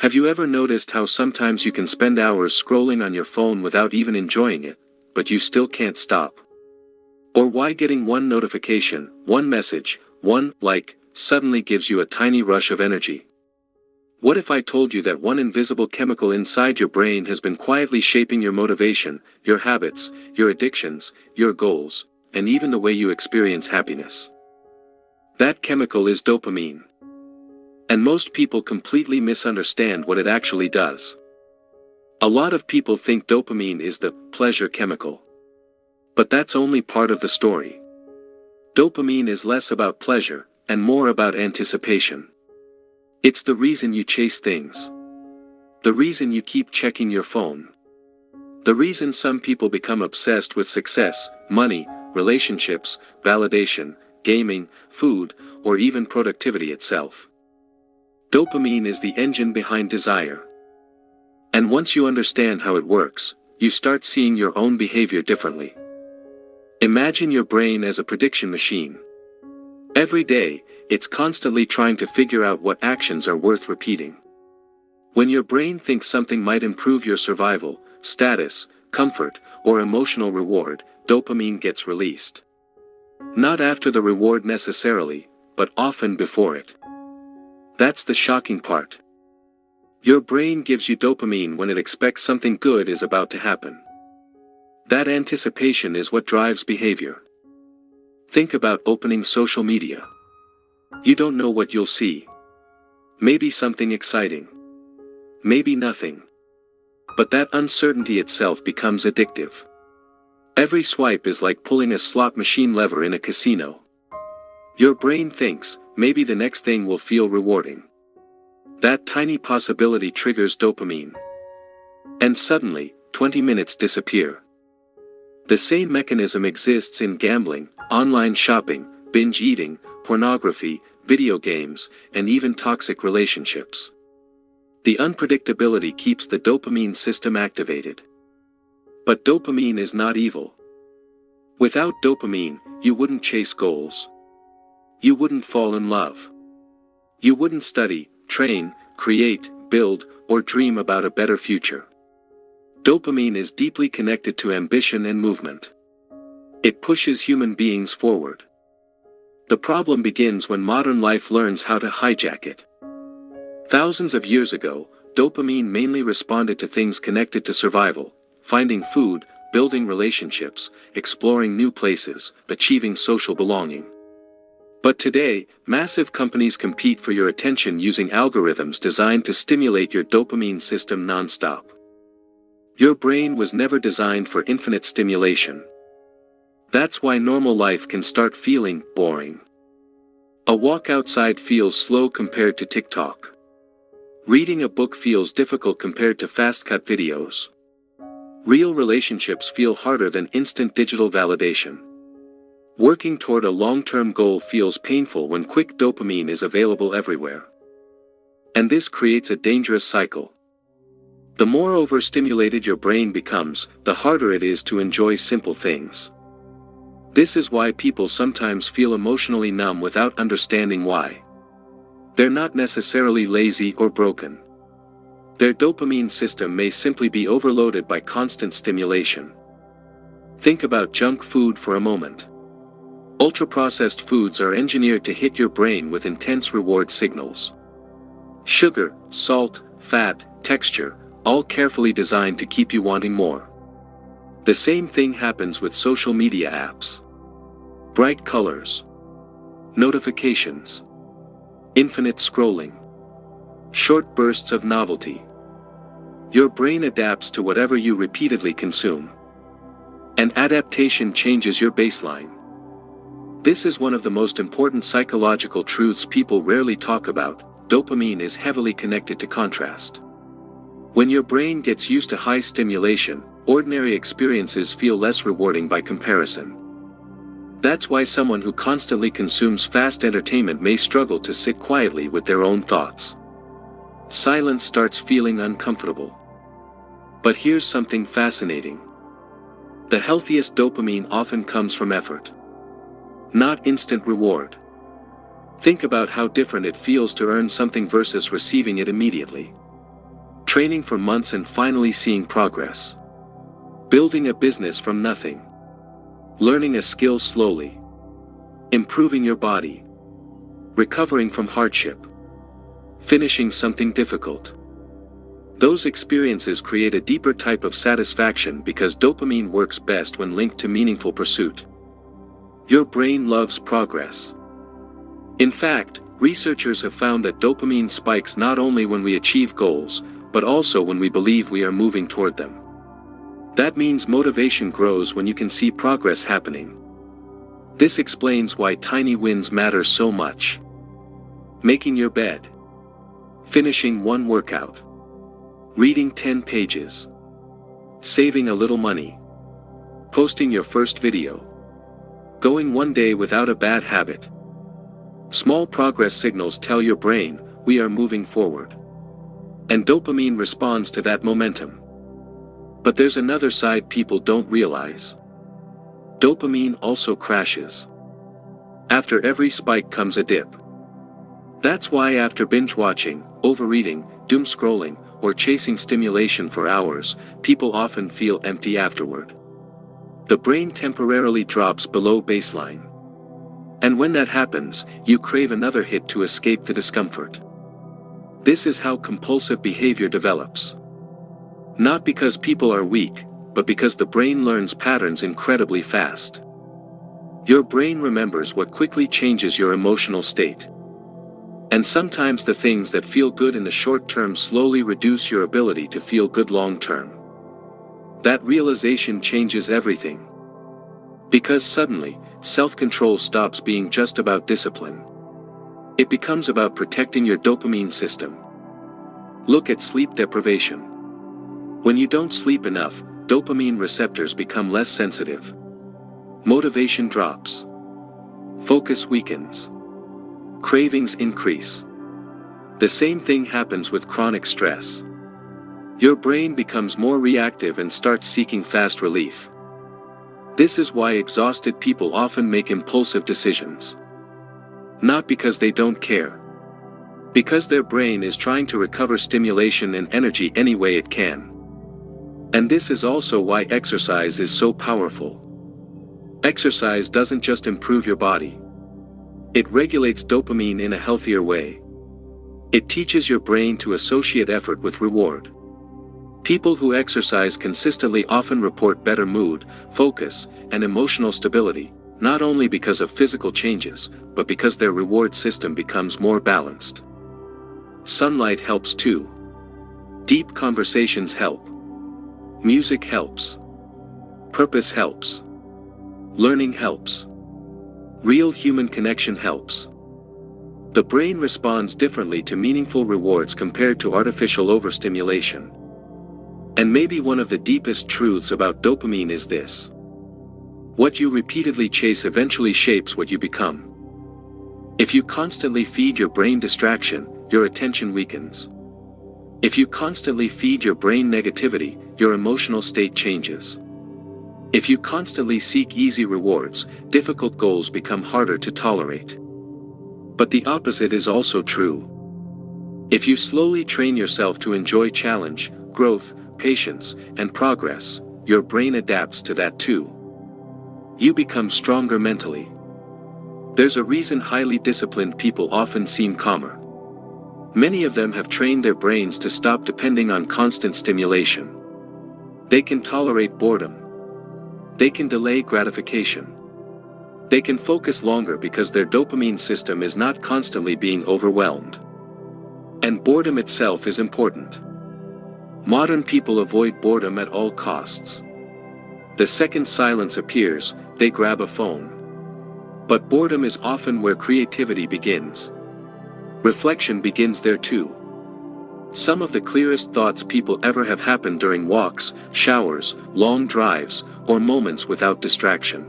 Have you ever noticed how sometimes you can spend hours scrolling on your phone without even enjoying it, but you still can't stop? Or why getting one notification, one message, one like, suddenly gives you a tiny rush of energy? What if I told you that one invisible chemical inside your brain has been quietly shaping your motivation, your habits, your addictions, your goals, and even the way you experience happiness? That chemical is dopamine. And most people completely misunderstand what it actually does. A lot of people think dopamine is the pleasure chemical. But that's only part of the story. Dopamine is less about pleasure, and more about anticipation. It's the reason you chase things. The reason you keep checking your phone. The reason some people become obsessed with success, money, relationships, validation, gaming, food, or even productivity itself. Dopamine is the engine behind desire. And once you understand how it works, you start seeing your own behavior differently. Imagine your brain as a prediction machine. Every day, it's constantly trying to figure out what actions are worth repeating. When your brain thinks something might improve your survival, status, comfort, or emotional reward, dopamine gets released. Not after the reward necessarily, but often before it. That's the shocking part. Your brain gives you dopamine when it expects something good is about to happen. That anticipation is what drives behavior. Think about opening social media. You don't know what you'll see. Maybe something exciting. Maybe nothing. But that uncertainty itself becomes addictive. Every swipe is like pulling a slot machine lever in a casino. Your brain thinks, maybe the next thing will feel rewarding. That tiny possibility triggers dopamine. And suddenly, 20 minutes disappear. The same mechanism exists in gambling, online shopping, binge eating, pornography, video games, and even toxic relationships. The unpredictability keeps the dopamine system activated. But dopamine is not evil. Without dopamine, you wouldn't chase goals. You wouldn't fall in love. You wouldn't study, train, create, build, or dream about a better future. Dopamine is deeply connected to ambition and movement. It pushes human beings forward. The problem begins when modern life learns how to hijack it. Thousands of years ago, dopamine mainly responded to things connected to survival, finding food, building relationships, exploring new places, achieving social belonging. But today, massive companies compete for your attention using algorithms designed to stimulate your dopamine system non-stop. Your brain was never designed for infinite stimulation. That's why normal life can start feeling boring. A walk outside feels slow compared to TikTok. Reading a book feels difficult compared to fast-cut videos. Real relationships feel harder than instant digital validation. Working toward a long-term goal feels painful when quick dopamine is available everywhere. And this creates a dangerous cycle. The more overstimulated your brain becomes, the harder it is to enjoy simple things. This is why people sometimes feel emotionally numb without understanding why. They're not necessarily lazy or broken. Their dopamine system may simply be overloaded by constant stimulation. Think about junk food for a moment. Ultra-processed foods are engineered to hit your brain with intense reward signals. Sugar, salt, fat, texture, all carefully designed to keep you wanting more. The same thing happens with social media apps. Bright colors. Notifications. Infinite scrolling. Short bursts of novelty. Your brain adapts to whatever you repeatedly consume. And adaptation changes your baseline. This is one of the most important psychological truths people rarely talk about. Dopamine is heavily connected to contrast. When your brain gets used to high stimulation, ordinary experiences feel less rewarding by comparison. That's why someone who constantly consumes fast entertainment may struggle to sit quietly with their own thoughts. Silence starts feeling uncomfortable. But here's something fascinating. The healthiest dopamine often comes from effort. Not instant reward. Think about how different it feels to earn something versus receiving it immediately. Training for months and finally seeing progress. Building a business from nothing. Learning a skill slowly. Improving your body. Recovering from hardship. Finishing something difficult. Those experiences create a deeper type of satisfaction because dopamine works best when linked to meaningful pursuit. Your brain loves progress. In fact, researchers have found that dopamine spikes not only when we achieve goals, but also when we believe we are moving toward them. That means motivation grows when you can see progress happening. This explains why tiny wins matter so much. Making your bed. Finishing one workout. Reading 10 pages. Saving a little money. Posting your first video. Going one day without a bad habit. Small progress signals tell your brain, we are moving forward. And dopamine responds to that momentum. But there's another side people don't realize. Dopamine also crashes. After every spike comes a dip. That's why after binge watching, overeating, doom scrolling, or chasing stimulation for hours, people often feel empty afterward. The brain temporarily drops below baseline. And when that happens, you crave another hit to escape the discomfort. This is how compulsive behavior develops. Not because people are weak, but because the brain learns patterns incredibly fast. Your brain remembers what quickly changes your emotional state. And sometimes the things that feel good in the short term slowly reduce your ability to feel good long term. That realization changes everything. Because suddenly, self-control stops being just about discipline. It becomes about protecting your dopamine system. Look at sleep deprivation. When you don't sleep enough, dopamine receptors become less sensitive. Motivation drops. Focus weakens. Cravings increase. The same thing happens with chronic stress. Your brain becomes more reactive and starts seeking fast relief. This is why exhausted people often make impulsive decisions. Not because they don't care. Because their brain is trying to recover stimulation and energy any way it can. And this is also why exercise is so powerful. Exercise doesn't just improve your body. It regulates dopamine in a healthier way. It teaches your brain to associate effort with reward. People who exercise consistently often report better mood, focus, and emotional stability, not only because of physical changes, but because their reward system becomes more balanced. Sunlight helps too. Deep conversations help. Music helps. Purpose helps. Learning helps. Real human connection helps. The brain responds differently to meaningful rewards compared to artificial overstimulation. And maybe one of the deepest truths about dopamine is this. What you repeatedly chase eventually shapes what you become. If you constantly feed your brain distraction, your attention weakens. If you constantly feed your brain negativity, your emotional state changes. If you constantly seek easy rewards, difficult goals become harder to tolerate. But the opposite is also true. If you slowly train yourself to enjoy challenge, growth, patience, and progress, your brain adapts to that too. You become stronger mentally. There's a reason highly disciplined people often seem calmer. Many of them have trained their brains to stop depending on constant stimulation. They can tolerate boredom. They can delay gratification. They can focus longer because their dopamine system is not constantly being overwhelmed. And boredom itself is important. Modern people avoid boredom at all costs. The second silence appears, they grab a phone. But boredom is often where creativity begins. Reflection begins there too. Some of the clearest thoughts people ever have happened during walks, showers, long drives, or moments without distraction.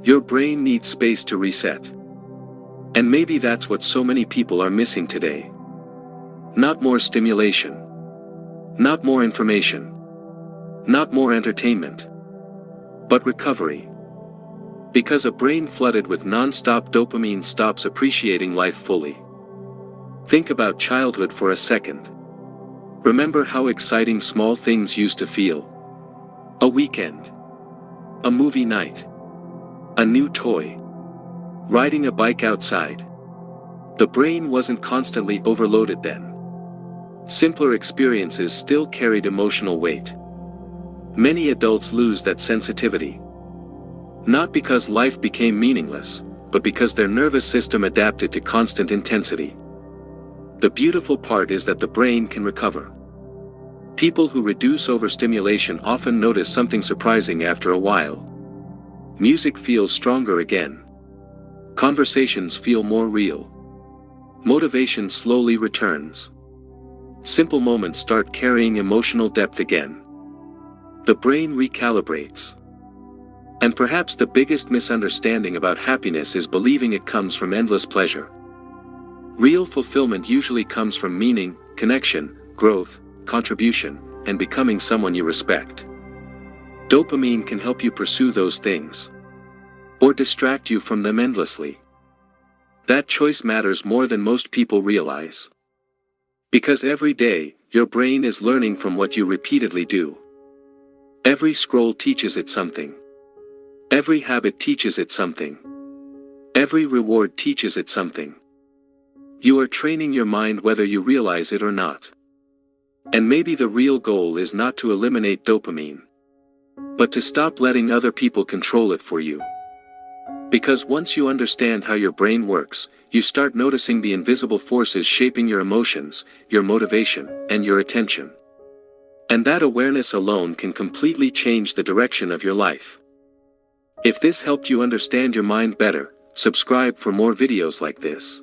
Your brain needs space to reset. And maybe that's what so many people are missing today. Not more stimulation. Not more information. Not more entertainment. But recovery. Because a brain flooded with non-stop dopamine stops appreciating life fully. Think about childhood for a second. Remember how exciting small things used to feel? A weekend. A movie night. A new toy. Riding a bike outside. The brain wasn't constantly overloaded then. Simpler experiences still carried emotional weight. Many adults lose that sensitivity. Not because life became meaningless, but because their nervous system adapted to constant intensity. The beautiful part is that the brain can recover. People who reduce overstimulation often notice something surprising after a while. Music feels stronger again. Conversations feel more real. Motivation slowly returns. Simple moments start carrying emotional depth again. The brain recalibrates. And perhaps the biggest misunderstanding about happiness is believing it comes from endless pleasure. Real fulfillment usually comes from meaning, connection, growth, contribution, and becoming someone you respect. Dopamine can help you pursue those things. Or distract you from them endlessly. That choice matters more than most people realize. Because every day, your brain is learning from what you repeatedly do. Every scroll teaches it something. Every habit teaches it something. Every reward teaches it something. You are training your mind whether you realize it or not. And maybe the real goal is not to eliminate dopamine, but to stop letting other people control it for you. Because once you understand how your brain works, you start noticing the invisible forces shaping your emotions, your motivation, and your attention. And that awareness alone can completely change the direction of your life. If this helped you understand your mind better, subscribe for more videos like this.